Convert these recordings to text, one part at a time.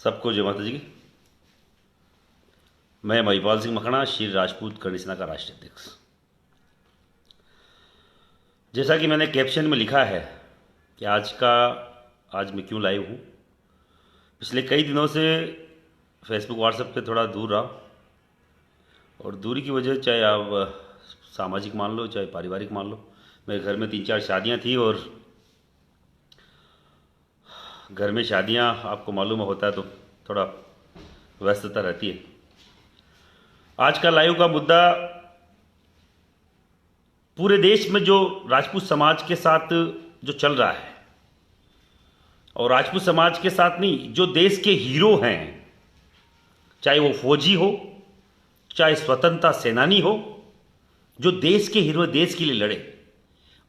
सबको जय माता जी की। मैं महिपाल सिंह मखना, श्री राजपूत करणी सेना का राष्ट्रीय अध्यक्ष। जैसा कि मैंने कैप्शन में लिखा है कि आज मैं क्यों लाइव हूँ। पिछले कई दिनों से फेसबुक व्हाट्सएप पे थोड़ा दूर रहा, और दूरी की वजह चाहे आप सामाजिक मान लो चाहे पारिवारिक मान लो। मेरे घर में 3-4 शादियाँ थी, और घर में शादियाँ आपको मालूम होता है तो थोड़ा व्यस्तता रहती है। आज का लाइव का मुद्दा पूरे देश में जो राजपूत समाज के साथ जो चल रहा है, और राजपूत समाज के साथ नहीं, जो देश के हीरो हैं, चाहे वो फौजी हो चाहे स्वतंत्रता सेनानी हो, जो देश के हीरो देश के लिए लड़े,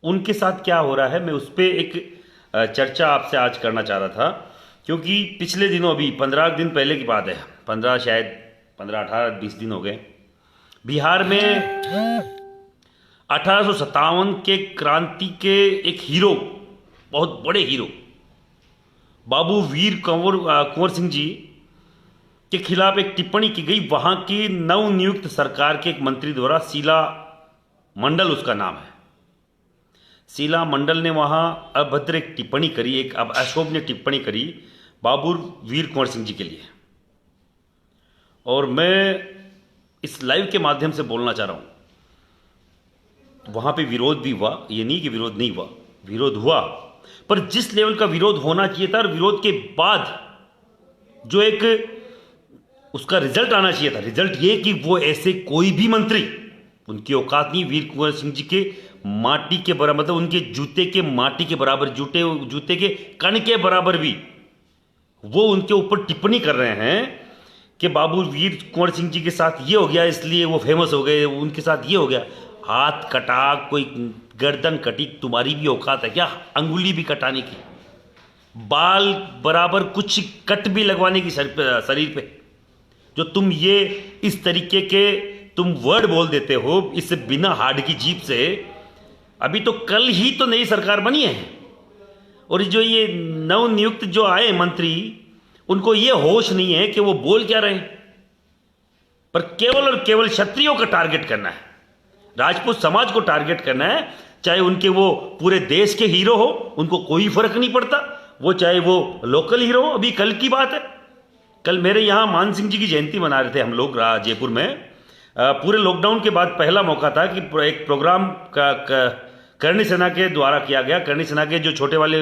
उनके साथ क्या हो रहा है, मैं उस पर एक चर्चा आपसे आज करना चाह रहा था। क्योंकि पिछले दिनों, अभी 15 दिन पहले की बात है, 18-20 दिन हो गए, बिहार में 1857 के क्रांति के एक हीरो, बहुत बड़े हीरो बाबू वीर कुंवर सिंह जी के खिलाफ एक टिप्पणी की गई। वहां की नवनियुक्त सरकार के एक मंत्री द्वारा, शीला मंडल उसका नाम है, शीला मंडल ने वहां अभद्र एक टिप्पणी करी, एक अशोभनीय टिप्पणी करी बाबू वीर कुंवर सिंह जी के लिए। और मैं इस लाइव के माध्यम से बोलना चाह रहा हूं, वहां पे विरोध भी हुआ, ये नहीं कि विरोध नहीं हुआ, विरोध हुआ, पर जिस लेवल का विरोध होना चाहिए था, और विरोध के बाद जो एक उसका रिजल्ट आना चाहिए था, रिजल्ट ये कि वो ऐसे कोई भी मंत्री, उनकी औकात नहीं, वीर कुंवर सिंह जी के माटी के बराबर, मतलब उनके जूते के माटी के बराबर, जूते के कण के बराबर भी वो उनके ऊपर टिप्पणी कर रहे हैं कि बाबू वीर कुंवर सिंह जी के साथ ये हो गया इसलिए वो फेमस हो गए, उनके साथ ये हो गया। हाथ कटा, कोई गर्दन कटी, तुम्हारी भी औकात है क्या अंगुली भी कटाने की, बाल बराबर कुछ कट भी लगवाने की शरीर पे? जो तुम ये इस तरीके के तुम वर्ड बोल देते हो, इस बिना हाड की जीभ से। अभी तो कल ही तो नई सरकार बनी है, और जो ये नवनियुक्त जो आए मंत्री, उनको ये होश नहीं है कि वो बोल क्या रहे हैं, पर केवल और केवल क्षत्रियों का टारगेट करना है, राजपूत समाज को टारगेट करना है। चाहे उनके वो पूरे देश के हीरो हो, उनको कोई फर्क नहीं पड़ता, वो चाहे वो लोकल हीरो हो। अभी कल की बात है, कल मेरे यहाँ मान सिंह जी की जयंती मना रहे थे हम लोग जयपुर में। पूरे लॉकडाउन के बाद पहला मौका था कि एक प्रोग्राम करणी सेना के द्वारा किया गया। करणी सेना के जो छोटे वाले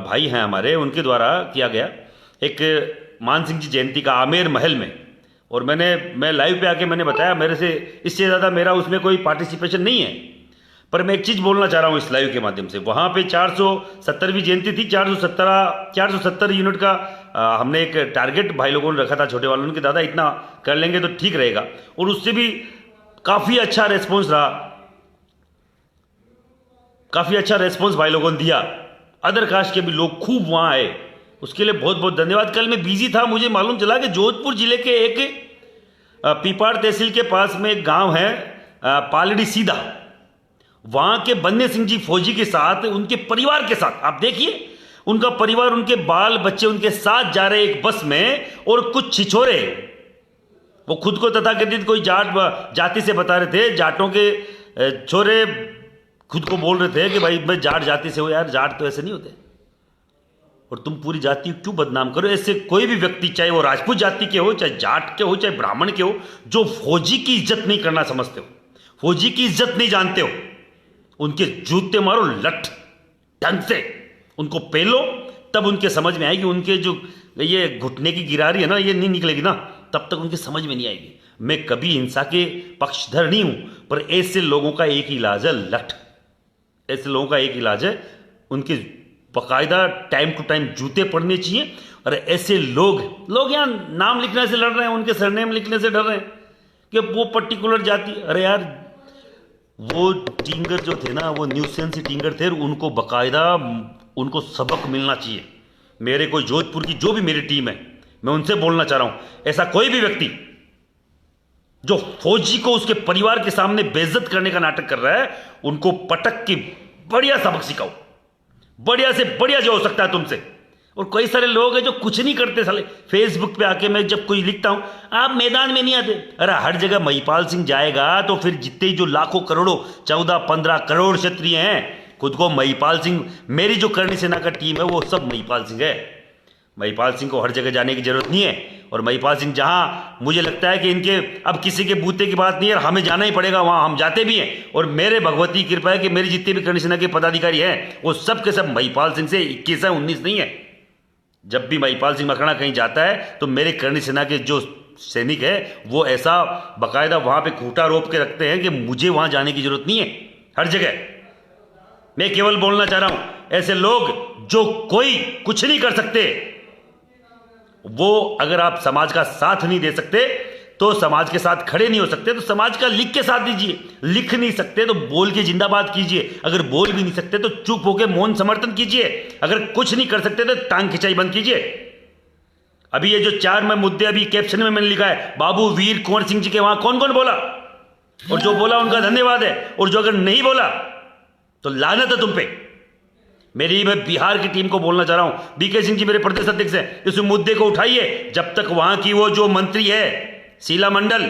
भाई हैं हमारे, उनके द्वारा किया गया एक मान सिंह जी जयंती का आमेर महल में। और मैं लाइव पे आके मैंने बताया, मेरे से इससे ज़्यादा मेरा उसमें कोई पार्टिसिपेशन नहीं है, पर मैं एक चीज़ बोलना चाह रहा हूँ इस लाइव के माध्यम से। वहाँ पे 470वीं जयंती थी, 470 यूनिट का हमने एक टारगेट भाई लोगों ने रखा था, छोटे वालों ने, कि दादा इतना कर लेंगे तो ठीक रहेगा, और उससे भी काफ़ी अच्छा रेस्पॉन्स रहा, काफ़ी अच्छा रेस्पॉन्स भाई लोगों ने दिया। अदर कास्ट के भी लोग खूब वहाँ आए, उसके लिए बहुत बहुत धन्यवाद। कल मैं बिजी था, मुझे मालूम चला कि जोधपुर जिले के एक पीपाड़ तहसील के पास में एक गांव है पालड़ी सीधा, वहां के बन्ने सिंह जी फौजी के साथ, उनके परिवार के साथ, आप देखिए उनका परिवार, उनके बाल बच्चे उनके साथ जा रहे एक बस में, और कुछ छिछोरे, वो खुद को तथाकथित कोई जाति से बता रहे थे, जाटों के छोरे खुद को बोल रहे थे कि भाई मैं जाट जाति से हूं। यार जाट तो ऐसे नहीं होते, और तुम पूरी जाति क्यों बदनाम करो? ऐसे कोई भी व्यक्ति, चाहे वो राजपूत जाति के हो, चाहे जाट के हो, चाहे ब्राह्मण के हो, जो फौजी की इज्जत नहीं करना समझते हो, फौजी की इज्जत नहीं जानते हो, उनके जूते मारो लठ ढंग से, उनको पेलो, तब उनके समझ में आएगी। उनके जो ये घुटने की गिरारी है ना, ये नहीं निकलेगी ना, तब तक उनके समझ में नहीं आएगी। मैं कभी हिंसा के पक्षधर नहीं हूं, पर ऐसे लोगों का एक ही इलाज है लठ, ऐसे लोगों का एक इलाज है, उनके बाकायदा टाइम टू टाइम जूते पड़ने चाहिए। और ऐसे लोग यहाँ नाम लिखने से लड़ रहे हैं, उनके सरनेम लिखने से डर रहे हैं कि वो पर्टिकुलर जाति। अरे यार, वो टिंगर जो थे ना, वो न्यूसेंसी टिंगर थे, उनको बाकायदा उनको सबक मिलना चाहिए। मेरे कोई जोधपुर की जो भी मेरी टीम है, मैं उनसे बोलना चाह रहा हूं, ऐसा कोई भी व्यक्ति जो फौजी को उसके परिवार के सामने बेइज्जत करने का नाटक कर रहा है, उनको पटक के बढ़िया सबक सिखाओ, बढ़िया से बढ़िया जो हो सकता है तुमसे, और कई सारे लोग हैं जो कुछ नहीं करते साले। फेसबुक पे आके मैं जब कोई लिखता हूं, आप मैदान में नहीं आते। अरे हर जगह महिपाल सिंह जाएगा तो फिर जितने जो लाखों करोड़ों 14-15 करोड़ क्षत्रिय हैं, खुद को महिपाल सिंह, मेरी जो करणी सेना का टीम है वो सब महिपाल सिंह है। महिपाल सिंह को हर जगह जाने की जरूरत नहीं है। और महिपाल सिंह जहां मुझे लगता है कि इनके अब किसी के बूते की बात नहीं है, हमें जाना ही पड़ेगा, वहां हम जाते भी हैं। और मेरे भगवती की कृपा है कि मेरी जितने भी करणी सेना के पदाधिकारी हैं वो सब के सब महिपाल सिंह से 21 है, 19 नहीं है। जब भी महिपाल सिंह मकराना कहीं जाता है तो मेरे करणी सेना के जो सैनिक है वो ऐसा बाकायदा वहां पे खूंटा रोप के रखते हैं कि मुझे वहां जाने की जरूरत नहीं है। हर जगह मैं केवल बोलना चाह रहा हूं, ऐसे लोग जो कोई कुछ नहीं कर सकते, वो अगर आप समाज का साथ नहीं दे सकते तो समाज के साथ खड़े नहीं हो सकते तो समाज का लिख के साथ दीजिए। लिख नहीं सकते तो बोल के जिंदाबाद कीजिए। अगर बोल भी नहीं सकते तो चुप होकर मौन समर्थन कीजिए। अगर कुछ नहीं कर सकते तो टांग खिंचाई बंद कीजिए। अभी ये जो 4 में मुद्दे अभी कैप्शन में मैंने लिखा है, बाबू वीर कुंवर सिंह जी के वहां कौन कौन बोला, और जो बोला उनका धन्यवाद है, और जो अगर नहीं बोला तो लानत है तुम पे। मैं बिहार की टीम को बोलना चाह रहा हूं, बीके सिंह जी मेरे प्रदेश अध्यक्ष हैं, इस मुद्दे को उठाइए। जब तक वहां की वो जो मंत्री है शीला मंडल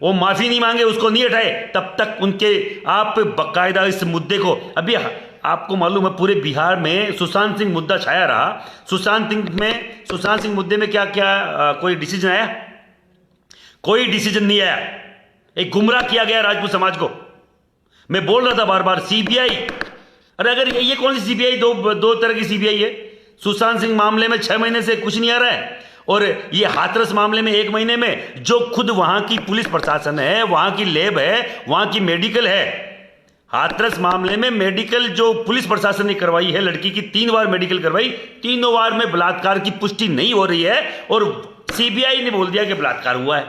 वो माफी नहीं मांगे, उसको नहीं हटाए, तब तक उनके आप बाकायदा इस मुद्दे को, अभी आपको मालूम है पूरे बिहार में सुशांत सिंह मुद्दा छाया रहा। सुशांत सिंह मुद्दे में क्या क्या कोई डिसीजन आया? कोई डिसीजन नहीं आया। एक गुमराह किया गया राजपूत समाज को। मैं बोल रहा था बार बार सीबीआई, अरे अगर ये कौन सी सीबीआई? दो तरह की सीबीआई है। सुशांत सिंह मामले में 6 महीने से कुछ नहीं आ रहा है, और ये हाथरस मामले में 1 महीने में जो खुद वहां की पुलिस प्रशासन है, वहां की लैब है, वहां की मेडिकल है। हाथरस मामले में मेडिकल जो पुलिस प्रशासन ने करवाई है, लड़की की 3 बार मेडिकल करवाई, तीनों बार में बलात्कार की पुष्टि नहीं हो रही है, और सीबीआई ने बोल दिया कि बलात्कार हुआ है।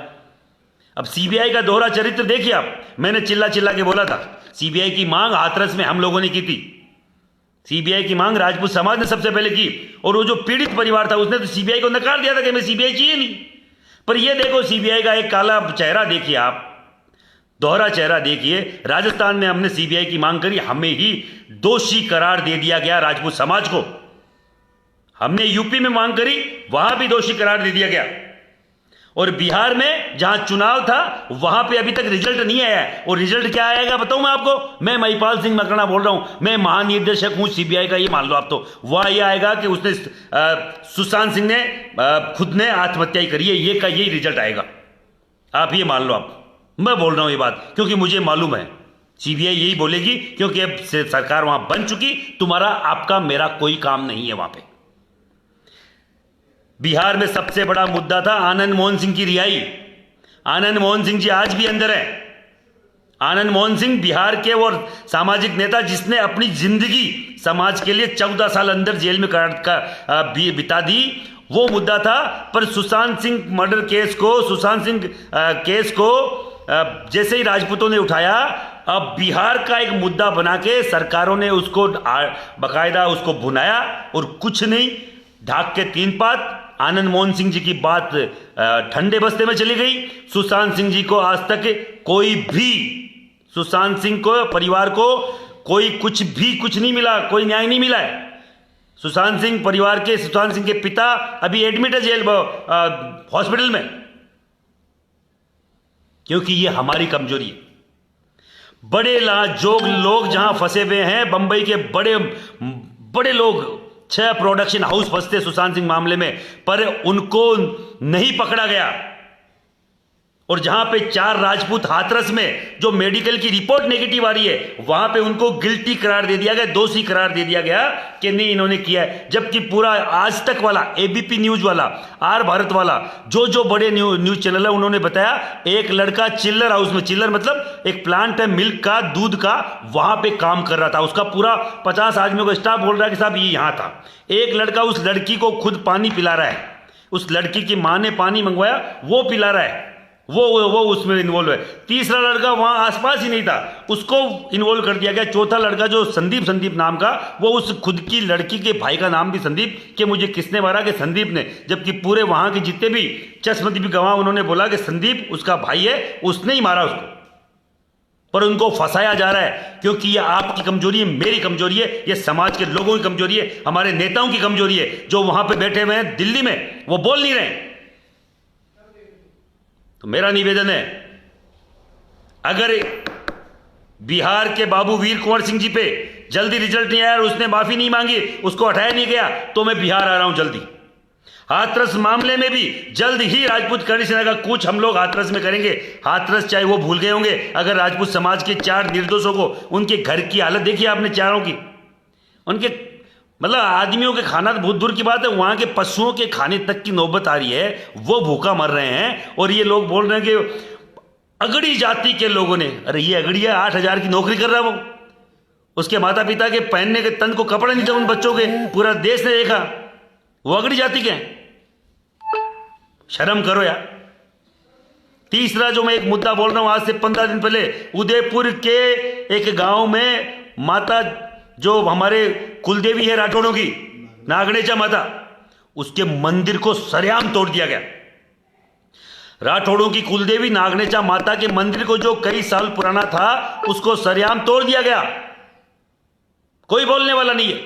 अब सीबीआई का दोहरा चरित्र देखिए आप। मैंने चिल्ला चिल्ला के बोला था, सीबीआई की मांग हाथरस में हम लोगों ने की थी। सीबीआई की मांग राजपूत समाज ने सबसे पहले की, और वो जो पीड़ित परिवार था उसने तो सीबीआई को नकार दिया था कि हमें सीबीआई चाहिए नहीं। पर ये देखो सीबीआई का एक काला चेहरा देखिए आप, दोहरा चेहरा देखिए। राजस्थान में हमने सीबीआई की मांग करी, हमें ही दोषी करार दे दिया गया राजपूत समाज को। हमने यूपी में मांग करी, वहां भी दोषी करार दे दिया गया। और बिहार में जहां चुनाव था वहां पे अभी तक रिजल्ट नहीं आया है। और रिजल्ट क्या आएगा बताऊं मैं आपको? मैं महिपाल सिंह मकराना बोल रहा हूं, मैं महानिदेशक हूं सीबीआई का, ये मान लो आप। तो वह ये आएगा कि उसने सुशांत सिंह ने खुद ने आत्महत्या करी है, ये का यही रिजल्ट आएगा। आप ये मान लो आप। मैं बोल रहा हूं ये बात क्योंकि मुझे मालूम है सीबीआई यही बोलेगी, क्योंकि अब सरकार वहां बन चुकी, तुम्हारा आपका मेरा कोई काम नहीं है वहां पे। बिहार में सबसे बड़ा मुद्दा था आनंद मोहन सिंह की रिहाई। आनंद मोहन सिंह जी आज भी अंदर है। आनंद मोहन सिंह बिहार के और सामाजिक नेता जिसने अपनी जिंदगी समाज के लिए 14 साल अंदर जेल में बिता दी, वो मुद्दा था। पर सुशांत सिंह मर्डर केस को, सुशांत सिंह केस को जैसे ही राजपूतों ने उठाया, अब बिहार का एक मुद्दा बना के सरकारों ने उसको बाकायदा उसको भुनाया, और कुछ नहीं, ढाक के 3 पात। आनंद मोहन सिंह जी की बात ठंडे बस्ते में चली गई। सुशांत सिंह जी को आज तक कोई भी, सुशांत सिंह को परिवार को कोई कुछ नहीं मिला, कोई न्याय नहीं मिला है। सुशांत सिंह परिवार के, सुशांत सिंह के पिता अभी एडमिट है जेल हॉस्पिटल में, क्योंकि ये हमारी कमजोरी है। बड़े जो लोग जहां फंसे हुए हैं, बंबई के बड़े बड़े लोग, 6 प्रोडक्शन हाउस फंसते सुशांत सिंह मामले में, पर उनको नहीं पकड़ा गया। और जहां पे 4 राजपूत हाथरस में जो मेडिकल की रिपोर्ट नेगेटिव आ रही है, वहां पे उनको गिल्टी करार दे दिया गया, दोषी करार दे दिया गया कि नहीं इन्होंने किया है। जबकि पूरा आज तक वाला, एबीपी न्यूज वाला, आर भारत वाला, जो बड़े न्यूज चैनल है, उन्होंने बताया एक लड़का चिल्लर हाउस में, चिल्लर मतलब एक प्लांट है मिल्क का, दूध का, वहां पे काम कर रहा था। उसका पूरा 50 आदमियों का स्टाफ बोल रहा है कि साहब ये यहां था। एक लड़का उस लड़की को खुद पानी पिला रहा है, उस लड़की की मां ने पानी मंगवाया, वो पिला रहा है, वो उसमें इन्वॉल्व है। तीसरा लड़का वहां आसपास ही नहीं था, उसको इन्वॉल्व कर दिया गया। चौथा लड़का जो संदीप नाम का, वो उस खुद की लड़की के भाई का नाम भी संदीप, कि मुझे किसने मारा, कि संदीप ने। जबकि पूरे वहां के जितने भी चश्मदीपी गवाह, उन्होंने बोला कि संदीप उसका भाई है, उसने ही मारा उसको। पर उनको फंसाया जा रहा है, क्योंकि ये आपकी कमजोरी है, मेरी कमजोरी है, ये समाज के लोगों की कमजोरी है, हमारे नेताओं की कमजोरी है, जो वहां पे बैठे हुए हैं दिल्ली में, वो बोल नहीं रहे। तो मेरा निवेदन है, अगर बिहार के बाबू वीर कुंवर सिंह जी पे जल्दी रिजल्ट नहीं आया और उसने माफी नहीं मांगी, उसको हटाया नहीं गया, तो मैं बिहार आ रहा हूं जल्दी। हाथरस मामले में भी जल्द ही राजपूत करणी सेना का कूच हम लोग हाथरस में करेंगे। हाथरस चाहे वो भूल गए होंगे, अगर राजपूत समाज के 4 निर्दोषों को, उनके घर की हालत देखी आपने चारों की, उनके मतलब आदमियों के खाना तो बहुत दूर की बात है, वहां के पशुओं के खाने तक की नौबत आ रही है, वो भूखा मर रहे हैं। और ये लोग बोल रहे हैं कि अगड़ी जाति के लोगों ने, अरे ये अगड़िया 8,000 की नौकरी कर रहा है वो, उसके माता पिता के पहनने के तन को कपड़े नहीं थे उन बच्चों के, पूरा देश ने देखा, वो अगड़ी जाति के हैं। शर्म करो यार। तीसरा जो मैं एक मुद्दा बोल रहा हूं, आज से 15 दिन पहले उदयपुर के एक गांव में माता, जो हमारे कुलदेवी है राठौड़ों की, नागणेचा माता, उसके मंदिर को सरेआम तोड़ दिया गया। राठौड़ों की कुलदेवी नागणेचा माता के मंदिर को, जो कई साल पुराना था, उसको सरेआम तोड़ दिया गया। कोई बोलने वाला नहीं है।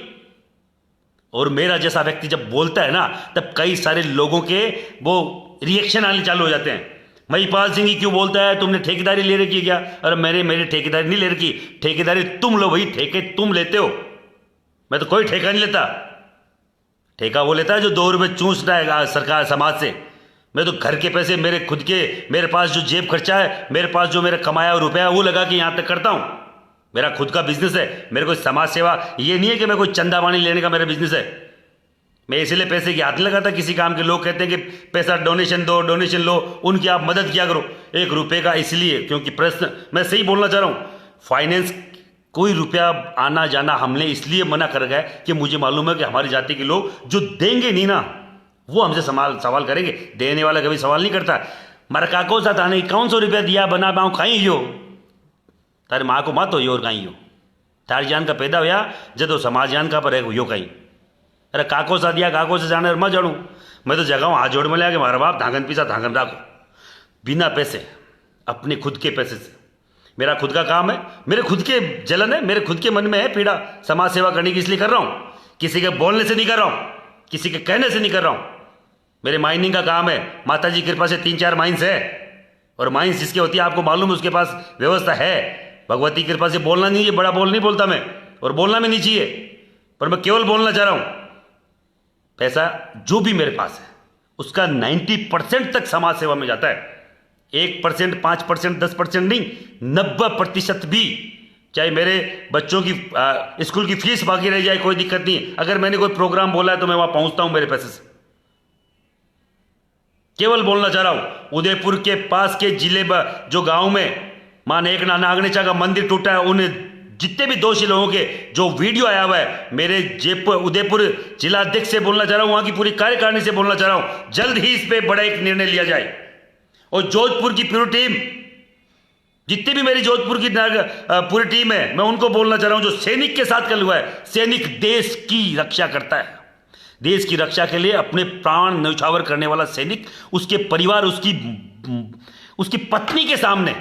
और मेरा जैसा व्यक्ति जब बोलता है ना, तब कई सारे लोगों के वो रिएक्शन आने चालू हो जाते हैं। महिपाल सिंह ही क्यों बोलता है, तुमने ठेकेदारी ले रखी है क्या? अरे मेरे ठेकेदारी नहीं ले रखी, ठेकेदारी तुम लो भाई, ठेके तुम लेते हो, मैं तो कोई ठेका नहीं लेता। ठेका वो लेता है जो 2 रुपए चूसता है सरकार समाज से। मैं तो घर के पैसे, मेरे खुद के, मेरे पास जो जेब खर्चा है, मेरे पास जो मेरा कमाया हुआ रुपया, वो लगा के यहां तक करता हूं। मेरा खुद का बिजनेस है, मेरे को समाज सेवा ये नहीं है कि मैं कोई चंदा पानी लेने का मेरा बिजनेस है। मैं इसलिए पैसे की हाथ नहीं लगाता किसी काम के। लोग कहते हैं कि पैसा डोनेशन दो, डोनेशन लो, उनकी आप मदद किया करो। 1 रुपये का इसलिए क्योंकि प्रश्न, मैं सही बोलना चाह रहा हूं, फाइनेंस कोई रुपया आना जाना हमने इसलिए मना कर गए कि मुझे मालूम है कि हमारी जाति के लोग जो देंगे नहीं ना, वो हमसे सवाल करेंगे। देने वाला कभी सवाल नहीं करता। मारा काको साथ आने 51 रुपया दिया, बना पाऊँ खाई हो, तारे माँ को मत हो यो और कहीं हो, तार जान का पैदा होया जब समाज जान का पर है यो कहीं। अरे काको सा दिया, काको से जाने मैं जानू, मैं तो जगह हाथ जोड़ में लिया कि मारा बाप धांगन पीसा धांगन राखो, बिना पैसे, अपने खुद के पैसे से। मेरा खुद का काम है, मेरे खुद के जलन है, मेरे खुद के मन में है पीड़ा, समाज सेवा करने की इसलिए कर रहा हूँ। किसी के बोलने से नहीं कर रहा हूँ, किसी के कहने से नहीं कर रहा हूँ। मेरे माइनिंग का काम है, माता जी की कृपा से 3-4 माइंस है, और माइंस जिसके होती है आपको मालूम है, उसके पास व्यवस्था है। भगवती की कृपा से बोलना नहीं है, बड़ा बोल नहीं बोलता मैं, और बोलना भी नहीं चाहिए, पर मैं केवल बोलना चाह रहा हूं। पैसा जो भी मेरे पास है उसका 90% तक समाज सेवा में जाता है। 1%, 5%, 10% नहीं, 90% भी। चाहे मेरे बच्चों की स्कूल की फीस बाकी रह जाए, कोई दिक्कत नहीं। अगर मैंने कोई प्रोग्राम बोला है तो मैं वहां पहुंचता हूं मेरे पैसे से। केवल बोलना चाह रहा हूं। उदयपुर के पास के जिले जो गांव में मां नागणेचा का मंदिर टूटा है, उन जितने भी दोषी लोगों के जो वीडियो आया हुआ है, मेरे जयपुर उदयपुर जिला अध्यक्ष से बोलना चाह रहा हूं, वहां की पूरी कार्यकारिणी से बोलना चाह रहा हूं, जल्द ही इस पे बड़ा एक निर्णय लिया जाए। और जोधपुर की पूरी टीम, जितनी भी मेरी जोधपुर की पूरी टीम है, मैं उनको बोलना चाह रहा हूं, जो सैनिक के साथ कल हुआ है। सैनिक देश की रक्षा करता है, देश की रक्षा के लिए अपने प्राण न्यौछावर करने वाला सैनिक, उसके परिवार, उसकी पत्नी के सामने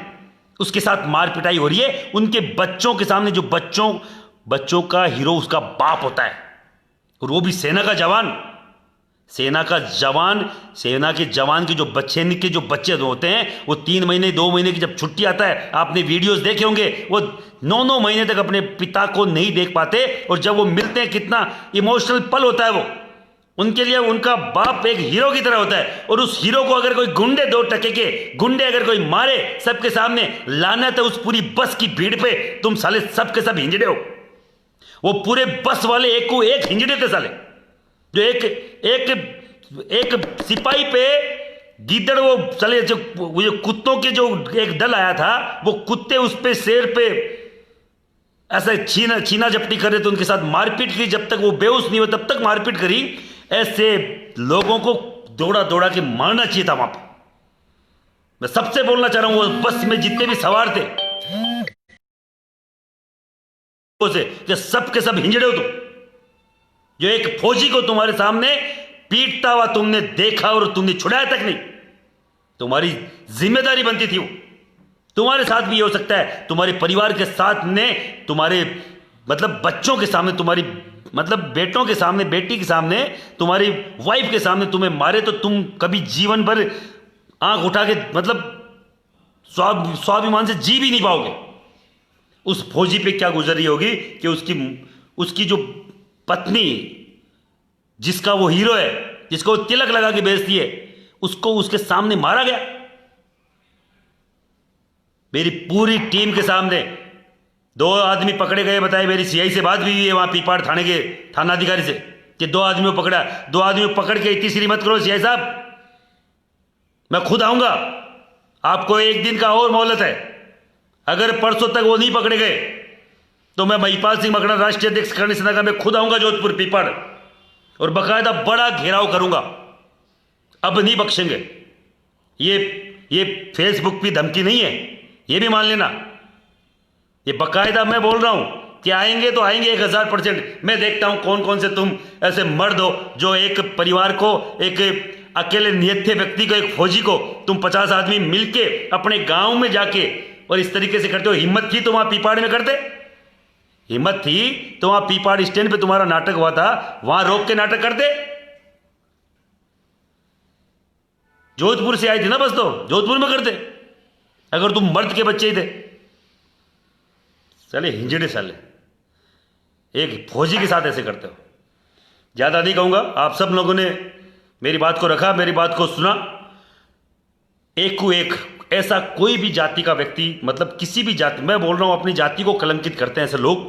उसके साथ मार पिटाई हो रही है, उनके बच्चों के सामने, जो बच्चों का हीरो उसका बाप होता है, और वो भी सेना का जवान। सेना के जवान के जो सैनिक के जो बच्चे होते हैं, वो 3 महीने 2 महीने की जब छुट्टी आता है, आपने वीडियोस देखे होंगे, वो 9-9 महीने तक अपने पिता को नहीं देख पाते, और जब वो मिलते हैं कितना इमोशनल पल होता है वो उनके लिए। उनका बाप एक हीरो की तरह होता है, और उस हीरो को अगर कोई गुंडे 2 टके के गुंडे अगर कोई मारे सबके सामने, लानत है उस पूरी बस की भीड़ पे, तुम साले सबके सब हिंजड़े हो। वो पूरे बस वाले एक को एक हिंजड़े थे साले, जो एक सिपाही पे गीदड़, वो साले जो कुत्तों के जो एक दल आया था, वो कुत्ते उस पे शेर पे ऐसे छीना झपटी कर रहे थे, उनके साथ मारपीट की, जब तक वो बेहोश नहीं हुआ तब तक मारपीट करी। ऐसे लोगों को दौड़ा दौड़ा के मारना चाहिए था वहां पे। मैं सबसे बोलना चाह रहा हूं, वो बस में जितने भी सवार थे से सब के सब हिंजड़े हो तुम। जो एक फौजी को तुम्हारे सामने पीटता हुआ तुमने देखा और तुमने छुड़ाया तक नहीं, तुम्हारी जिम्मेदारी बनती थी वो। तुम्हारे साथ भी ये हो सकता है, तुम्हारे परिवार के साथ ने तुम्हारे मतलब बच्चों के सामने, तुम्हारी मतलब बेटों के सामने, बेटी के सामने, तुम्हारी वाइफ के सामने तुम्हें मारे तो तुम कभी जीवन भर आंख उठा के मतलब स्वाभिमान से जी भी नहीं पाओगे। उस फौजी पे क्या गुजर रही होगी कि उसकी जो पत्नी, जिसका वो हीरो है, जिसको वो तिलक लगा के बेचती है, उसको उसके सामने मारा गया, मेरी पूरी टीम के सामने। 2 आदमी पकड़े गए, बताए, मेरी सीआई से बात भी हुई है वहां पीपाड़ थाने के थानाधिकारी से कि 2 आदमियों को पकड़ा। 2 आदमियों को पकड़ के इतनी सीरी मत करो सीआई साहब, मैं खुद आऊंगा, आपको 1 दिन का और मोहलत है। अगर परसों तक वो नहीं पकड़े गए तो मैं महिपाल सिंह मकड़ा, राष्ट्रीय अध्यक्ष करणी सेना का, मैं खुद आऊंगा जोधपुर पीपड़ और बकायदा बड़ा घेराव करूंगा। अब नहीं बख्शेंगे। ये फेसबुक की धमकी नहीं है, ये भी मान लेना। ये बकायदा मैं बोल रहा हूं कि आएंगे तो आएंगे 1000%। मैं देखता हूं कौन कौन से तुम ऐसे मर्द हो जो एक परिवार को, एक अकेले निहत्थे व्यक्ति को, एक फौजी को तुम 50 आदमी मिलके अपने गांव में जाके और इस तरीके से करते हो। हिम्मत थी तो वहां पीपाड़ में करते, हिम्मत थी तो वहां पीपाड़ स्टैंड पे तुम्हारा नाटक हुआ था, वहां रोक के नाटक करते। जोधपुर से आई थी ना बस, तो जोधपुर में करते अगर तुम मर्द के बच्चे ही थे। चले हिंजड़े साले, एक फौजी के साथ ऐसे करते हो। ज्यादा नहीं कहूंगा, आप सब लोगों ने मेरी बात को रखा, मेरी बात को सुना। एक को एक ऐसा कोई भी जाति का व्यक्ति, मतलब किसी भी जाति, मैं बोल रहा हूं अपनी जाति को कलंकित करते हैं ऐसे लोग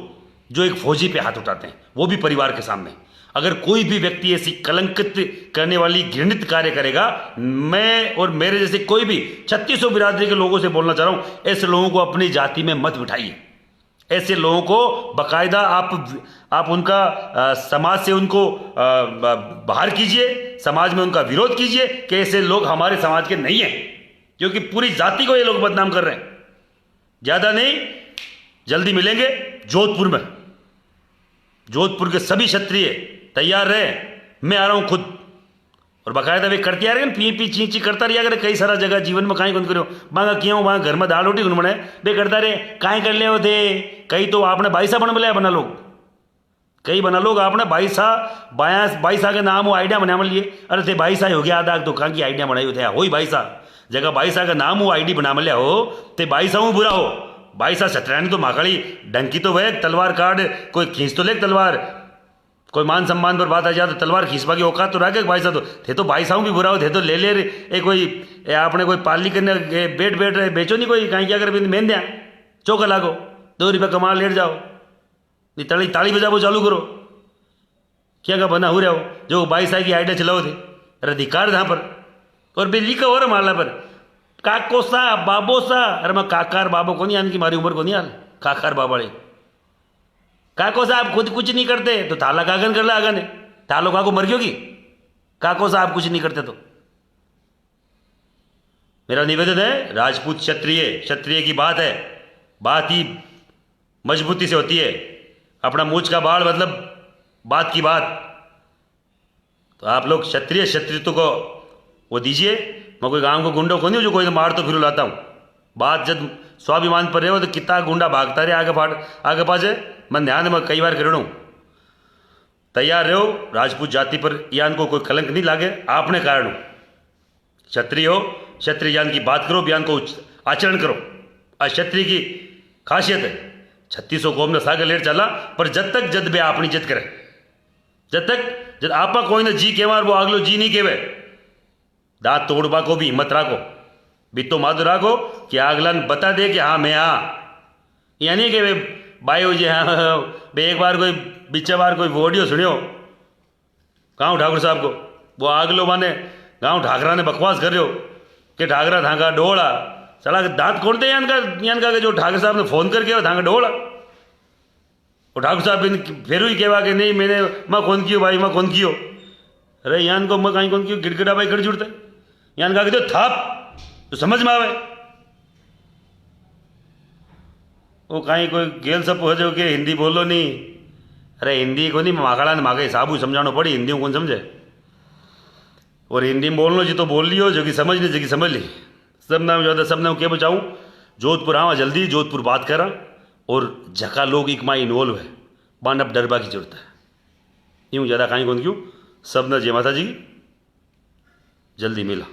जो एक फौजी पे हाथ उठाते हैं, वो भी परिवार के सामने। अगर कोई भी व्यक्ति ऐसी कलंकित करने वाली घृणित कार्य करेगा, मैं और मेरे जैसे कोई भी 3600 बिरादरी के लोगों से बोलना चाह रहा हूं, ऐसे लोगों को अपनी जाति में मत बिठाइए। ऐसे लोगों को बकायदा आप उनका समाज से उनको बाहर कीजिए, समाज में उनका विरोध कीजिए कि ऐसे लोग हमारे समाज के नहीं हैं, क्योंकि पूरी जाति को ये लोग बदनाम कर रहे हैं। ज्यादा नहीं, जल्दी मिलेंगे जोधपुर में। जोधपुर के सभी क्षत्रिय तैयार रहे, मैं आ रहा हूं खुद। और बाकायदा वे करते आ रहे हैं, पी ची ची करता रहा करे कई सारा जगह जीवन में। कहीं करो मांगा किया हूँ, वहां घर में दाल रोटी बने वे करता रहे, कहीं कर ले थे। कई तो आपने बाईसा बना लोग, कई बना लोग आपने बाईसा के नाम वो आइडिया बना लिए। अरे थे बाईसा हो गया आधा तो कहाँ की आइडिया बनाई थे, हो बाईसा जगह बाईसा का नाम वो आईडी बना लिया हो, ते बाईसा हूँ बुरा हो। बाईसा सतरानी तो माकड़ी डंकी तो वह तलवार काट, कोई खींच तो ले तलवार, कोई मान सम्मान पर बात आ जाए तो तलवार खींचवा की औकात तो रखे बाईसा तो थे। तो बाईसाऊ भी बुरा हो थे तो ले ले कोई आपने कोई पाली करने बैठ रहे बेचो नहीं कोई कहीं क्या कर मेन दिया चौका लागो 2 रुपये कमा लेट जाओ, नहीं ताली बजाबो चालू करो। क्या का बना हो रहा हो जो बाईसा की आइडिया चलाओ थे, अरे अधिकार यहाँ पर। और बे लिखा हो रहा माला पर काको सा बाबो सा, अरे मैं काकार बाबो को नहीं आने की मारी उम्र को नहीं आल काकार बाबाड़े काको साहब खुद कुछ नहीं करते तो थाला कागन कर ला आगा ने थालो काको मर गयो की काको साहब कुछ नहीं करते। तो मेरा निवेदन है, राजपूत क्षत्रिय की बात है, बात ही मजबूती से होती है। अपना मूछ का बाढ़ मतलब बात की बात। तो आप लोग क्षत्रियत्व को वो दीजिए। मैं कोई गांव को गुंडो को नहीं हूं जो कोई मार तो फिर लाता हूं। बात जब स्वाभिमान पर रहे हो तो कितना गुंडा भागता रहे आगे पाछे, मैं ध्यान में कई बार कर हूं। तैयार रहो, राजपूत जाति पर यान को कोई कलंक नहीं लागे, आपने कारण हो। क्षत्रिय हो, क्षत्रिय ज्ञान की बात करो, बयान को आचरण करो। क्षत्रिय की खासियत है 3600 कौम ने सागर लेट चला, पर जद बे अपनी इज्जत करे, जद आपा कोई ने जी केवार वो आगलो जी नहीं केवे। दांत तोड़बा को भी हिम्मत राखो, बितो मादो राखो कि अगला बता दे कि हाँ मैं यानी कि वे भाई हो जी हाँ बे एक बार कोई बीचे बार कोई ऑडियो सुनियो गाँव ठाकुर साहब को, वो आगलो माने गाँव ठाकरा ने बकवास कर रहे हो कि ठाकरा थांका डोड़ा चला दांत खोलते यान का जो ठाकर साहब ने फोन करके थांका डोड़ा। और ठाकुर साहब फिर ही कहवा कि नहीं मैं कौन कियो भाई मैं कौन कियो। अरे यान को मैं कहीं कौन कियो गिड़गिड़ा भाई कर जुड़ते यान का दो थाप तो समझ में आवे। वो कहीं कोई गेल सब हो जो कि हिंदी बोलो नहीं, अरे हिंदी को नहीं माकड़ा ने माके हिसाब समझाना पड़ी, हिंदी में कौन समझे। और हिंदी में बोलना जी तो बोल लियो, जो कि समझ ली जो कि समझ ली। सब नाम जो सब नाम क्या बचाऊँ जोधपुर आवा जल्दी, जोधपुर बात करा और जका लोग एक माँ इन्वॉल्व है बान अब डरबा की जरूरत है। यूँ ज़्यादा कहीं कौन क्यों सब न जय माता जी जल्दी मिला।